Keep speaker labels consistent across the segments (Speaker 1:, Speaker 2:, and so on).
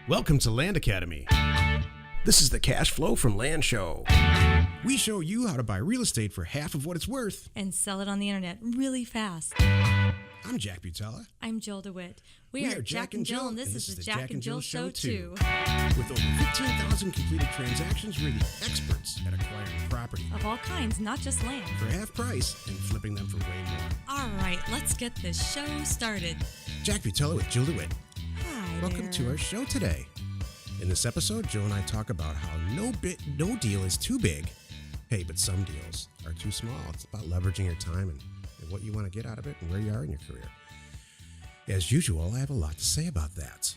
Speaker 1: Welcome to Land Academy. This is the Cash Flow from Land show. We show you how to buy real estate for half of what it's worth
Speaker 2: and sell it on the internet really fast.
Speaker 1: I'm Jack Butala.
Speaker 2: I'm Jill DeWit. We are Jack and Jill, and this is the Jack and Jill Show, too.
Speaker 1: With over 15,000 completed transactions, we're the experts at acquiring property.
Speaker 2: Of all kinds, not just land.
Speaker 1: For half price and flipping them for way more.
Speaker 2: All right, let's get this show started.
Speaker 1: Jack Butala with Jill DeWit.
Speaker 2: Hi
Speaker 1: Welcome
Speaker 2: there.
Speaker 1: to our show today. In this episode, Jill and I talk about how no deal is too big. Hey, but some deals are too small. It's about leveraging your time and what you want to get out of it and where you are in your career. As usual, I have a lot to say about that.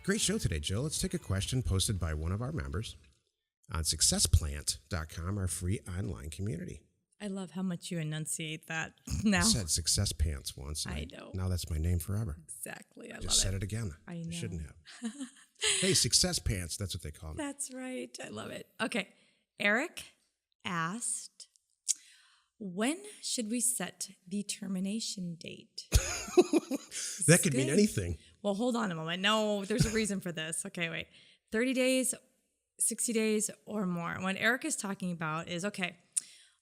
Speaker 1: Great show today, Jill. Let's take a question posted by one of our members on successplant.com, our free online community.
Speaker 2: I love how much you enunciate that now.
Speaker 1: I said Success Pants once.
Speaker 2: I know.
Speaker 1: Now that's my name forever.
Speaker 2: Exactly. I love it.
Speaker 1: Just said it again.
Speaker 2: I know.
Speaker 1: Shouldn't have. Hey, Success Pants. That's what they call me.
Speaker 2: That's right. I love it. Okay. Eric asked, when should we set the termination date?
Speaker 1: That could mean anything.
Speaker 2: Well, hold on a moment. No, there's a reason for this. Okay, wait. 30 days, 60 days, or more. What Eric is talking about is, okay,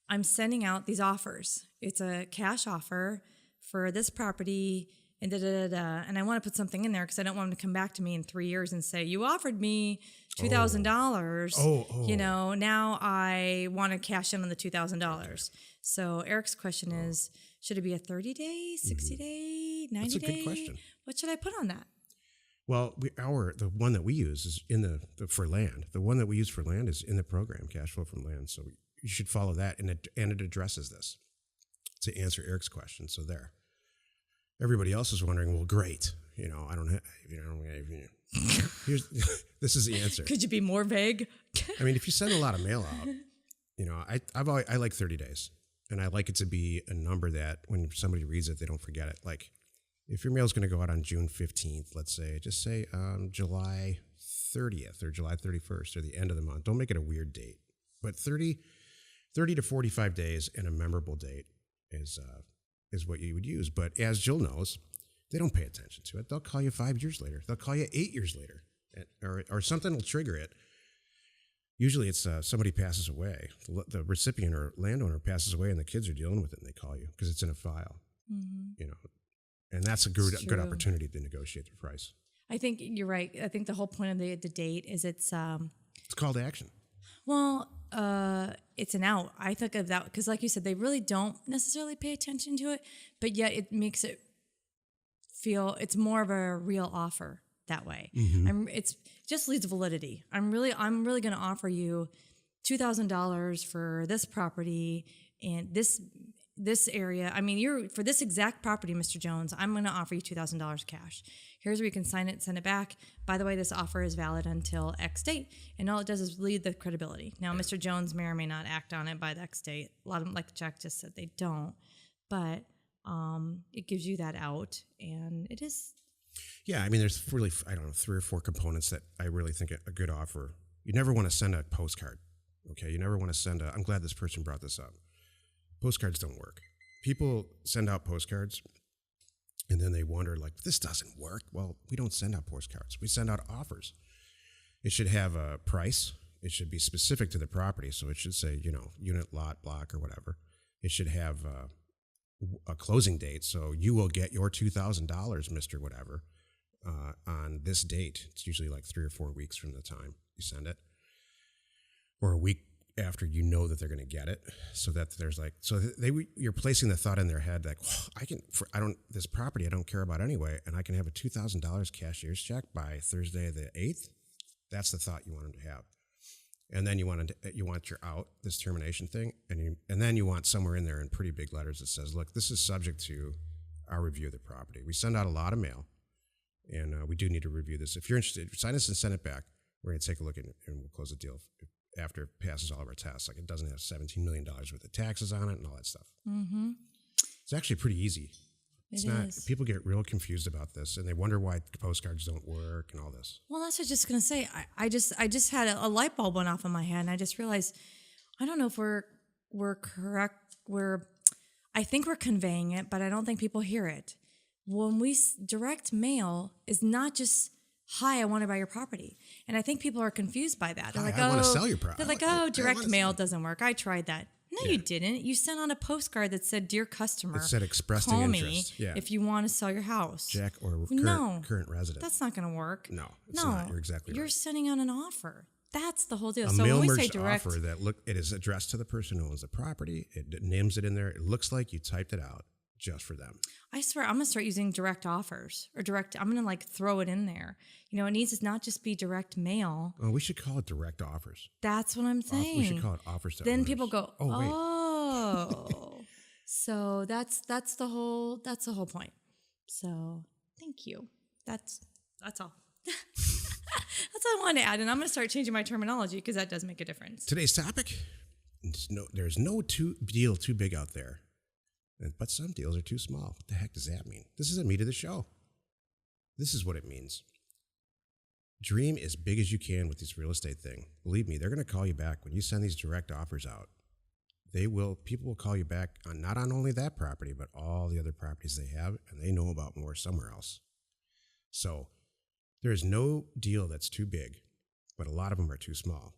Speaker 2: I'm sending out these offers. It's a cash offer for this property and and I want to put something in there because I don't want them to come back to me in 3 years and say, you offered me $2,000.
Speaker 1: Oh.
Speaker 2: You know, now I want to cash in on the $2,000. Okay. So Eric's question is, should it be a 30-day, 60-day, 90-day?
Speaker 1: That's a good question.
Speaker 2: What should I put on that?
Speaker 1: Well, the one that we use is in the for land. The one that we use for land is in the program, Cash Flow from Land. So you should follow that, and it addresses this to answer Eric's question. So there. Everybody else is wondering, well, great. You know, I don't have, this is the answer.
Speaker 2: Could you be more vague?
Speaker 1: I mean, if you send a lot of mail out, you know, I like 30 days, and I like it to be a number that when somebody reads it, they don't forget it. Like, if your mail is going to go out on June 15th, let's say, just say July 30th or July 31st or the end of the month. Don't make it a weird date. But 30 to 45 days and a memorable date is what you would use. But as Jill knows, they don't pay attention to it. They'll call you 5 years later. They'll call you 8 years later, or something will trigger it. Usually it's somebody passes away. The recipient or landowner passes away and the kids are dealing with it and they call you because it's in a file. Mm-hmm. You know, and that's a good opportunity to negotiate the price.
Speaker 2: I think you're right. I think the whole point of the date is it's
Speaker 1: call to action.
Speaker 2: Well, it's an out. I think of that because, like you said, they really don't necessarily pay attention to it, but yet it makes it feel it's more of a real offer that way. Mm-hmm. It's just leads validity. I'm really going to offer you $2,000 for this property and this area. I mean, for this exact property, Mr. Jones, I'm going to offer you $2,000 cash. Here's where you can sign it, send it back. By the way, this offer is valid until X date. And all it does is lead the credibility. Now, Mr. Jones may or may not act on it by the X date. A lot of them, like Jack just said, they don't. But it gives you that out, and it is.
Speaker 1: Yeah, I mean, there's really, 3 or 4 components that I really think a good offer. You never want to send a postcard, okay? You never want to send I'm glad this person brought this up. Postcards don't work. People send out postcards, and then they wonder, like, this doesn't work. Well, we don't send out postcards. We send out offers. It should have a price. It should be specific to the property. So it should say, unit, lot, block, or whatever. It should have a closing date. So you will get your $2,000, Mr. Whatever, on this date. It's usually like 3 or 4 weeks from the time you send it, or a week after you know that they're going to get it, so that there's you're placing the thought in their head like, this property I don't care about anyway, and I can have a $2,000 cashier's check by Thursday the 8th. That's the thought you want them to have, and then you want your out, this termination thing, and then you want somewhere in there in pretty big letters that says, look, this is subject to our review of the property. We send out a lot of mail, and we do need to review this. If you're interested, sign us and send it back. We're going to take a look and we'll close the deal after it passes all of our tests. Like, it doesn't have $17 million worth of taxes on it and all that stuff. Mm-hmm. It's actually pretty easy. It's not. People get real confused about this, and they wonder why postcards don't work and all this.
Speaker 2: Well, that's what I was just going to say. I just had a light bulb went off in my head, and I just realized, I don't know if we're correct. I think we're conveying it, but I don't think people hear it. When we direct mail is not just hi, I want to buy your property. And I think people are confused by that. They're like,
Speaker 1: I want to sell your property.
Speaker 2: They're like, oh, direct mail doesn't work. I tried that. No, you didn't. You sent on a postcard that said, dear customer,
Speaker 1: it said expressing
Speaker 2: call
Speaker 1: interest.
Speaker 2: me if you want to sell your house.
Speaker 1: Jack or current resident.
Speaker 2: That's not going to work.
Speaker 1: No, it's not. You're exactly right.
Speaker 2: You're sending out an offer. That's the whole deal.
Speaker 1: A
Speaker 2: so
Speaker 1: mail
Speaker 2: when we say
Speaker 1: merged
Speaker 2: direct
Speaker 1: offer it is addressed to the person who owns the property. It names it in there. It looks like you typed it out just for them.
Speaker 2: I swear I'm going to start using direct offers or direct. I'm going to like throw it in there. You know, it needs to not just be direct mail.
Speaker 1: Oh, we should call it direct offers.
Speaker 2: That's what I'm saying.
Speaker 1: We should call it offers to
Speaker 2: then
Speaker 1: owners.
Speaker 2: People go,
Speaker 1: oh, wait.
Speaker 2: Oh, so that's the whole point. So thank you. That's all. That's all I wanted to add, and I'm going to start changing my terminology because that does make a difference.
Speaker 1: Today's topic: there's no deal too big out there, but some deals are too small. What the heck does that mean? This is the meat of the show. This is what it means. Dream as big as you can with this real estate thing. Believe me, they're going to call you back when you send these direct offers out. People will call you back on not on only that property, but all the other properties they have, and they know about more somewhere else. So there is no deal that's too big, but a lot of them are too small.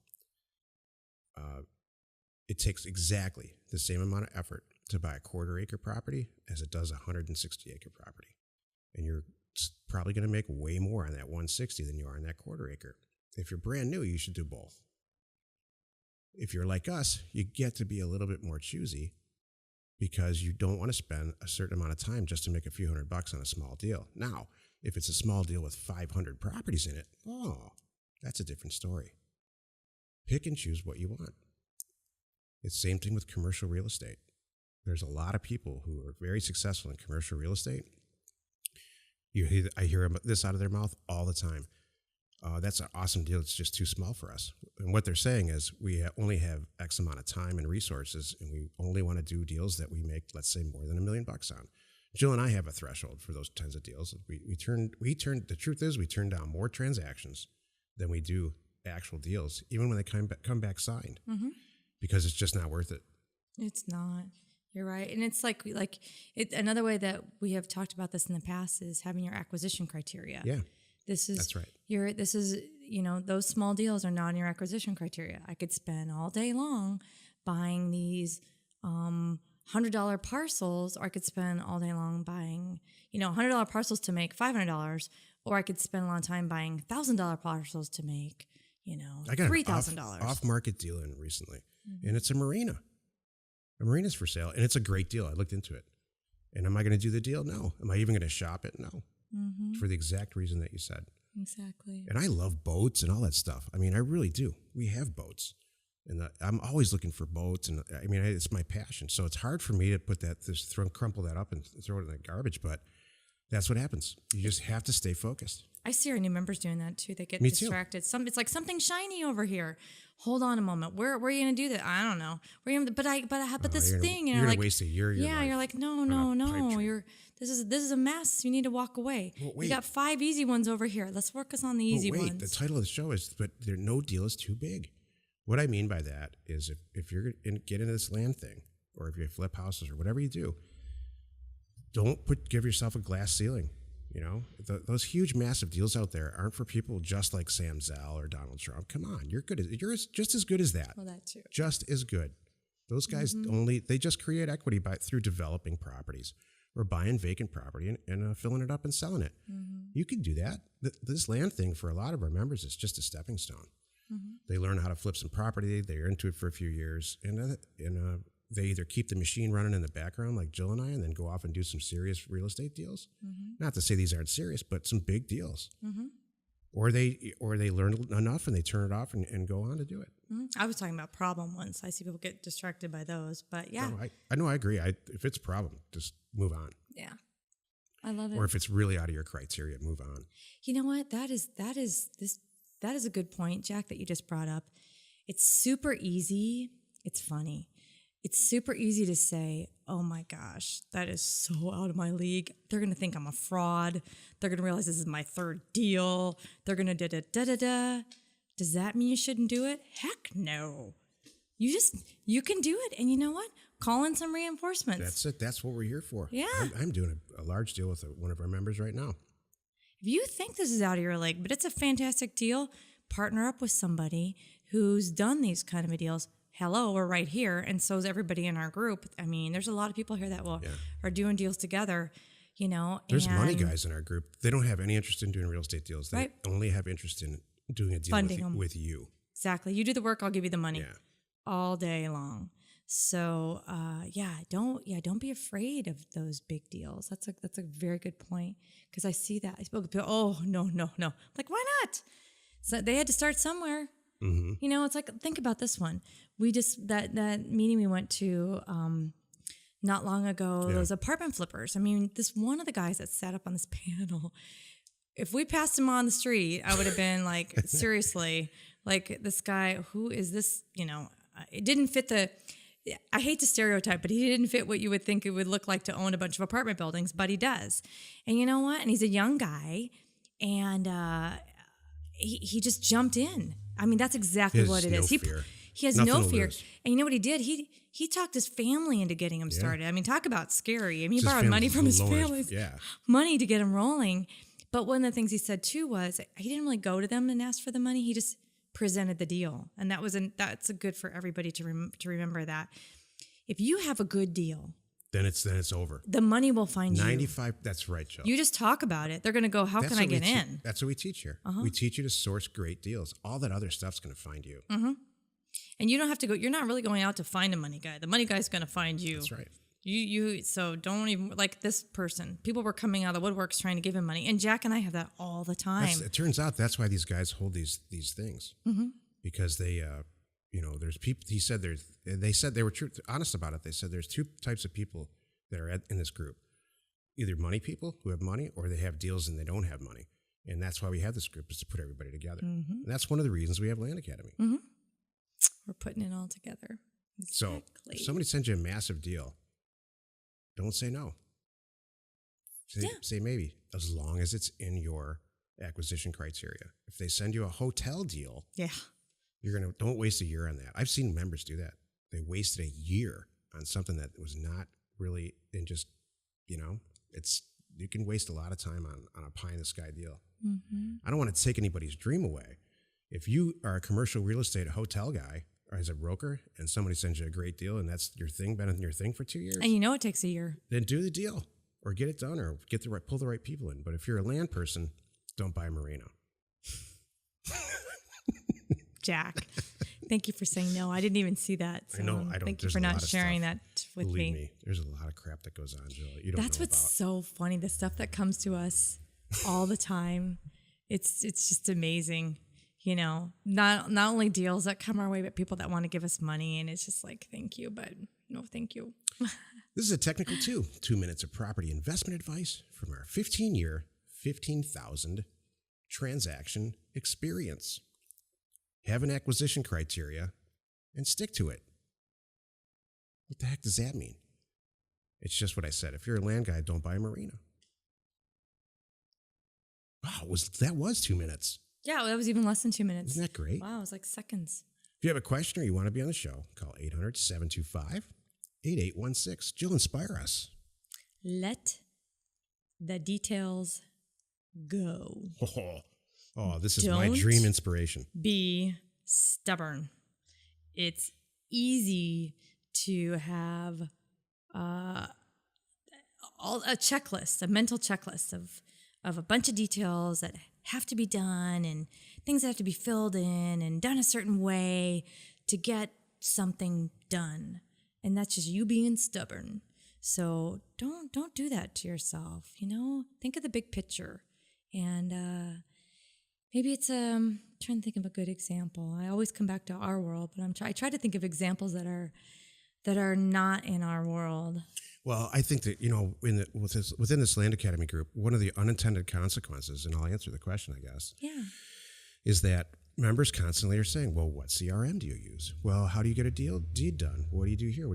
Speaker 1: It takes exactly the same amount of effort to buy a 1/4 acre property as it does a 160 acre property. And you're probably going to make way more on that 160 than you are on that 1/4 acre. If you're brand new, you should do both. If you're like us, you get to be a little bit more choosy because you don't want to spend a certain amount of time just to make a few $100 on a small deal. Now, if it's a small deal with 500 properties in it, that's a different story. Pick and choose what you want. It's the same thing with commercial real estate. There's a lot of people who are very successful in commercial real estate. I hear this out of their mouth all the time. That's an awesome deal. It's just too small for us. And what they're saying is we only have X amount of time and resources, and we only want to do deals that we make, let's say, more than $1 million on. Jill and I have a threshold for those kinds of deals. The truth is we turn down more transactions than we do actual deals, even when they come back signed, because it's just not worth it. It's not.
Speaker 2: You're right. And it's like another way that we have talked about this in the past is having your acquisition criteria.
Speaker 1: Yeah.
Speaker 2: That's
Speaker 1: right.
Speaker 2: Those small deals are not in your acquisition criteria. I could spend all day long buying these $100 parcels, or I could spend all day long buying, $100 parcels to make $500, or I could spend a lot of time buying $1,000 parcels to make,
Speaker 1: I got
Speaker 2: $3,000.
Speaker 1: an off-market deal in recently, and it's a marina. A marina's for sale, and it's a great deal. I looked into it. And am I going to do the deal? No. Am I even going to shop it? No. For the exact reason that you said.
Speaker 2: Exactly.
Speaker 1: And I love boats and all that stuff. I mean, I really do. We have boats. And I'm always looking for boats. And I mean, it's my passion. So it's hard for me to crumple that up and throw it in the garbage. But that's what happens. You just have to stay focused.
Speaker 2: I see our new members doing that too. They get
Speaker 1: Me
Speaker 2: distracted.
Speaker 1: Too.
Speaker 2: It's like something shiny over here. Hold on a moment. Where are you going to do that? I don't know. But this thing.
Speaker 1: You're going to waste a year of your life.
Speaker 2: You're like, no. This is a mess. You need to walk away.
Speaker 1: Well, wait.
Speaker 2: You got 5 easy ones over here. Let's focus on the easy ones.
Speaker 1: The title of the show is, but no deal is too big. What I mean by that is if you're going to get into this land thing, or if you flip houses or whatever you do, don't give yourself a glass ceiling. Those huge, massive deals out there aren't for people just like Sam Zell or Donald Trump. Come on, you're just as good as that.
Speaker 2: Well, that too.
Speaker 1: Just as good. Those guys they just create equity through developing properties or buying vacant property and filling it up and selling it. You could do that. This land thing for a lot of our members is just a stepping stone. They learn how to flip some property. They're into it for a few years, and they either keep the machine running in the background like Jill and I, and then go off and do some serious real estate deals. Not to say these aren't serious, but some big deals. Or they learn enough and they turn it off and go on to do it.
Speaker 2: I was talking about problem ones. I see people get distracted by those, but yeah.
Speaker 1: No, I know. I agree. If it's a problem, just move on.
Speaker 2: Yeah, I love it.
Speaker 1: Or if it's really out of your criteria, move on.
Speaker 2: You know what? That is a good point, Jack, that you just brought up. It's super easy. It's funny. It's super easy to say, oh my gosh, that is so out of my league. They're going to think I'm a fraud. They're going to realize this is my 3rd deal. They're going to da-da-da-da-da. Does that mean you shouldn't do it? Heck no. You can do it. And you know what? Call in some reinforcements.
Speaker 1: That's it. That's what we're here for.
Speaker 2: Yeah.
Speaker 1: I'm doing a large deal with one of our members right now.
Speaker 2: If you think this is out of your league, but it's a fantastic deal, partner up with somebody who's done these kind of deals. Hello, we're right here, and so is everybody in our group. I mean, there's a lot of people here that are doing deals together,
Speaker 1: There's money guys in our group. They don't have any interest in doing real estate deals. They only have interest in doing a deal with you.
Speaker 2: Exactly. You do the work, I'll give you the money all day long. So, don't be afraid of those big deals. That's a very good point, because I see that. I spoke to people, oh, no. Like, why not? So they had to start somewhere. Mm-hmm. It's like, think about this one. We just, that meeting we went to not long ago, those apartment flippers. I mean, this one of the guys that sat up on this panel, if we passed him on the street, I would have been like, seriously, like, this guy, who is this? It didn't fit I hate to stereotype, but he didn't fit what you would think it would look like to own a bunch of apartment buildings, but he does. And you know what? And he's a young guy, and he just jumped in. I mean, that's exactly what it is. He has no fear. And you know what he did? He talked his family into getting him started. I mean, talk about scary. I mean, he borrowed money from his family's money to get him rolling. But one of the things he said too was he didn't really go to them and ask for the money. He just presented the deal, and that's a good for everybody to remember that. If you have a good deal, then it's over. The money will find
Speaker 1: 95. That's right, Joe.
Speaker 2: You just talk about it. They're going to go, how can I get in?
Speaker 1: That's what we teach here. Uh-huh. We teach you to source great deals. All that other stuff's going to find you.
Speaker 2: Mm-hmm. And you don't have to go. You're not really going out to find a money guy. The money guy's going to find you.
Speaker 1: That's right.
Speaker 2: So don't even, like this person. People were coming out of the woodworks trying to give him money, and Jack and I have that all the time.
Speaker 1: It turns out that's why these guys hold these things, because they, there's people. They said they were honest about it. They said there's two types of people that are in this group: either money people who have money, or they have deals and they don't have money. And that's why we have this group, is to put everybody together. Mm-hmm. And that's one of the reasons we have Land Academy.
Speaker 2: Mm-hmm. We're putting it all together. Exactly.
Speaker 1: So if somebody sends you a massive deal, don't say no. Say maybe, as long as it's in your acquisition criteria. If they send you a hotel deal, don't waste a year on that. I've seen members do that. They wasted a year on something that was not really, and just, you can waste a lot of time on a pie in the sky deal. Mm-hmm. I don't want to take anybody's dream away. If you are a commercial real estate hotel guy, or as a broker, and somebody sends you a great deal, and that's your thing, been your thing for 2 years,
Speaker 2: and it takes a year,
Speaker 1: then do the deal, or get it done, or pull the right people in. But if you're a land person, don't buy a marina.
Speaker 2: Jack, thank you for saying no. I didn't even see that. So
Speaker 1: I know.
Speaker 2: Thank you for not sharing that with me.
Speaker 1: Believe me, there's a lot of crap that goes on, Jill. You don't.
Speaker 2: That's what's so funny. The stuff that comes to us all the time. It's just amazing. Not only deals that come our way, but people that want to give us money. And it's just like, thank you, but no, thank you.
Speaker 1: This is a technical 2 minutes of property investment advice from our 15-year, 15,000 transaction experience. Have an acquisition criteria and stick to it. What the heck does that mean? It's just what I said. If you're a land guy, don't buy a marina. Wow, that was 2 minutes.
Speaker 2: Yeah, that was even less than 2 minutes.
Speaker 1: Isn't that great?
Speaker 2: Wow, it was like seconds.
Speaker 1: If you have a question or you want to be on the show, call 800-725-8816. Jill, inspire us.
Speaker 2: Let the details go.
Speaker 1: Oh, this is my dream inspiration.
Speaker 2: Be stubborn. It's easy to have a checklist, a mental checklist of a bunch of details that have to be done and things that have to be filled in and done a certain way to get something done. And that's just you being stubborn. So don't do that to yourself. Think of the big picture. And maybe it's trying to think of a good example. I always come back to our world, but I try to think of examples that are not in our world.
Speaker 1: Well, I think that, within this Land Academy group, one of the unintended consequences, and I'll answer the question, I guess, is that members constantly are saying, well, what CRM do you use? Well, how do you get a deed done? What do you do here?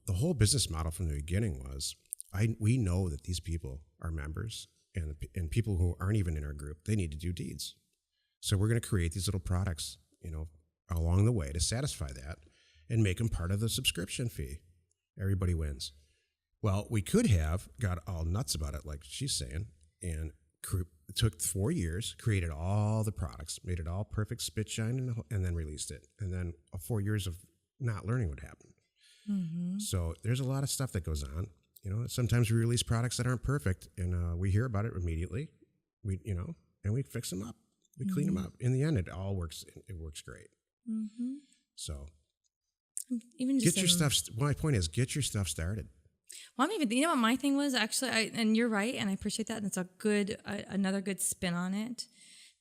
Speaker 1: The whole business model from the beginning was, we know that these people are members, and people who aren't even in our group, they need to do deeds. So we're going to create these little products, along the way to satisfy that and make them part of the subscription fee. Everybody wins. Well, we could have got all nuts about it, like she's saying, and It took 4 years, created all the products, made it all perfect, spit shine, and then released it. And then 4 years of not learning what happened. Mm-hmm. So there's a lot of stuff that goes on. Sometimes we release products that aren't perfect, and we hear about it immediately. And we fix them up. We clean them up. In the end, it all works. It works great. Mm-hmm. So
Speaker 2: even just
Speaker 1: get your stuff. My point is, get your stuff started.
Speaker 2: Well, what my thing was actually, and you're right, and I appreciate that, and it's another good spin on it.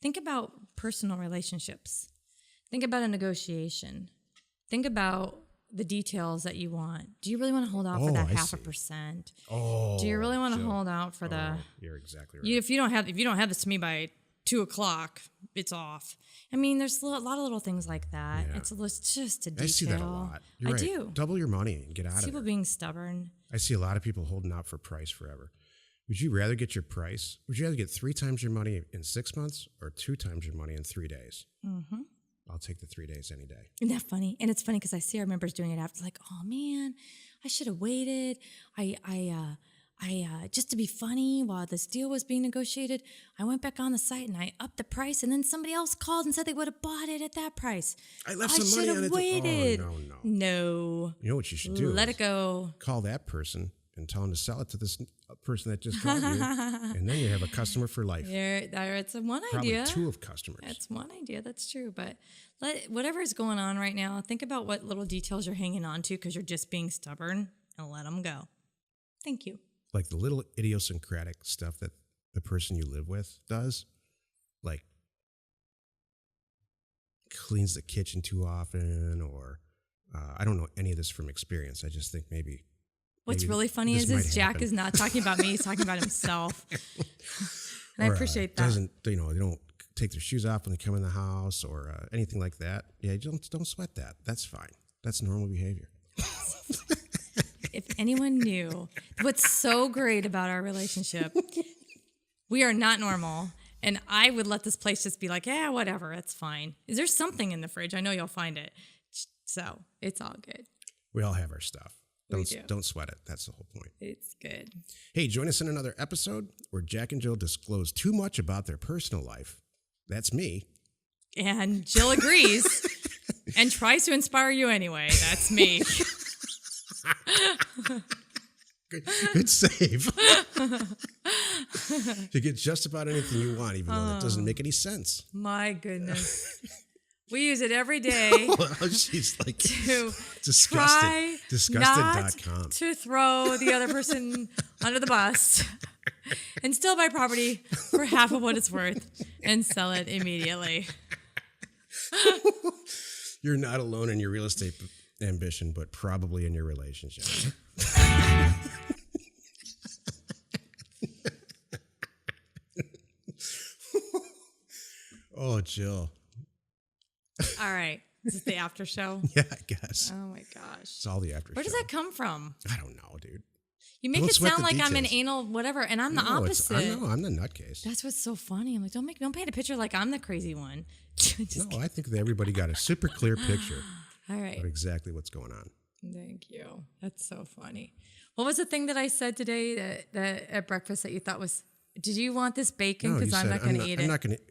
Speaker 2: Think about personal relationships. Think about a negotiation. Think about the details that you want. Do you really want to hold out for that 0.5%?
Speaker 1: Oh,
Speaker 2: do you really want to hold out for the?
Speaker 1: You're exactly right.
Speaker 2: If you don't have this to me by 2:00, it's off. There's a lot of little things like that.
Speaker 1: Yeah.
Speaker 2: It's just a detail.
Speaker 1: I see that a lot. You're right.
Speaker 2: do.
Speaker 1: Double your money and get out of it.
Speaker 2: People being stubborn.
Speaker 1: I see a lot of people holding out for price forever. Would you rather get your price? Would you rather get 3 times your money in 6 months or 2 times your money in 3 days? Mm-hmm. I'll take the 3 days any day.
Speaker 2: Isn't that funny? And it's funny because I see our members doing it after, like, oh man, I should have waited. I just to be funny while this deal was being negotiated, I went back on the site and I upped the price, and then somebody else called and said they would have bought it at that price.
Speaker 1: I left some money on it.
Speaker 2: Waited.
Speaker 1: Oh, no.
Speaker 2: No.
Speaker 1: You know what you should do?
Speaker 2: Let it go.
Speaker 1: Call that person and tell them to sell it to this person that just called you, and then you have a customer for life.
Speaker 2: It's one
Speaker 1: Probably
Speaker 2: idea.
Speaker 1: 2 of customers.
Speaker 2: That's one idea. That's true. But whatever is going on right now, think about what little details you're hanging on to because you're just being stubborn, and let them go. Thank you.
Speaker 1: Like the little idiosyncratic stuff that the person you live with does, like cleans the kitchen too often, or I don't know any of this from experience. I just think maybe.
Speaker 2: What's really funny is Jack is not talking about me; he's talking about himself, and I appreciate that.
Speaker 1: They don't take their shoes off when they come in the house or anything like that. Yeah, don't sweat that. That's fine. That's normal behavior.
Speaker 2: If anyone knew what's so great about our relationship, we are not normal. And I would let this place just be like, yeah, whatever, it's fine. Is there something in the fridge? I know you'll find it. So it's all good.
Speaker 1: We all have our stuff. Don't sweat it. That's the whole point.
Speaker 2: It's good.
Speaker 1: Hey, join us in another episode where Jack and Jill disclose too much about their personal life. That's me.
Speaker 2: And Jill agrees and tries to inspire you anyway. That's me.
Speaker 1: Good save. You get just about anything you want, even though that doesn't make any sense.
Speaker 2: My goodness. We use it every day.
Speaker 1: She's like
Speaker 2: to
Speaker 1: disgusted. Disgusted.com.
Speaker 2: Not to throw the other person under the bus and still buy property for half of what it's worth and sell it immediately.
Speaker 1: You're not alone in your real estate ambition, but probably in your relationship. Oh, Jill.
Speaker 2: All right. Is this the after show?
Speaker 1: Yeah, I guess.
Speaker 2: Oh my gosh.
Speaker 1: It's all the after show.
Speaker 2: Where does that come from?
Speaker 1: I don't know, dude.
Speaker 2: You make it sound like I'm an anal whatever, and I'm the opposite.
Speaker 1: I'm the nutcase.
Speaker 2: That's what's so funny. I'm like, don't paint a picture like I'm the crazy one.
Speaker 1: I think that everybody got a super clear picture.
Speaker 2: All right.
Speaker 1: Of exactly what's going on.
Speaker 2: Thank you. That's so funny. What was the thing that I said today that at breakfast that you thought was, did you want this bacon? Because I'm not going to eat it.
Speaker 1: I'm not going to.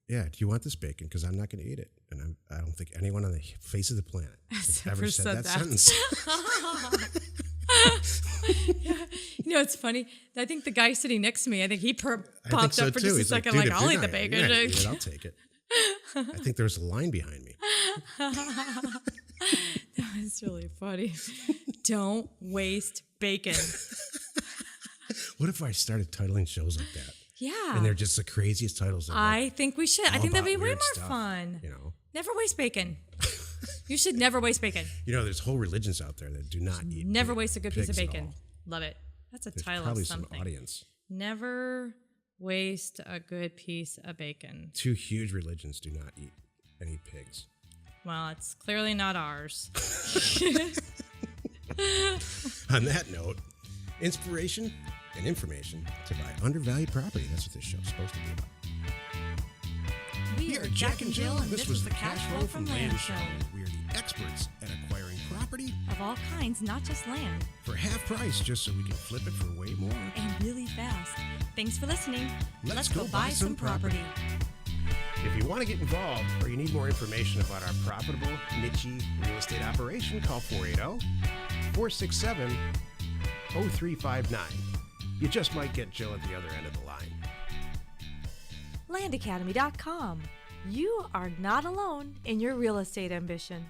Speaker 1: Yeah, do you want this bacon? Because I'm not going to eat it. And I don't think anyone on the face of the planet has ever said that sentence.
Speaker 2: Yeah. It's funny. I think the guy sitting next to me, I think he popped up for
Speaker 1: too.
Speaker 2: just
Speaker 1: He's
Speaker 2: a second,
Speaker 1: like,
Speaker 2: I'll eat the bacon.
Speaker 1: I'll take it. I think there's a line behind me.
Speaker 2: That was really funny. Don't waste bacon.
Speaker 1: What if I started titling shows like that?
Speaker 2: Yeah.
Speaker 1: And they're just the craziest titles.
Speaker 2: I think we should. I think that'd be way more fun. Never waste bacon. You should never waste bacon.
Speaker 1: There's whole religions out there that do not eat.
Speaker 2: Never waste a good piece of bacon. Love it. That's a title
Speaker 1: probably
Speaker 2: of something.
Speaker 1: Some audience.
Speaker 2: Never waste a good piece of bacon.
Speaker 1: 2 huge religions do not eat any pigs.
Speaker 2: Well, it's clearly not ours.
Speaker 1: On that note, inspiration and information to buy undervalued property. That's what this show's supposed to be about.
Speaker 2: We are Jack and Jill, and this was the
Speaker 1: Cash Flow from Land Show. We are the experts at acquiring property property
Speaker 2: Of all kinds, not just land.
Speaker 1: for half price just so we can flip it for way more.
Speaker 2: And really fast. Thanks for listening.
Speaker 1: Let's go buy some property. If you want to get involved or you need more information about our profitable, niche real estate operation, call 480-467-0359. You just might get Jill at the other end of the line.
Speaker 3: landacademy.com. You are not alone in your real estate ambition.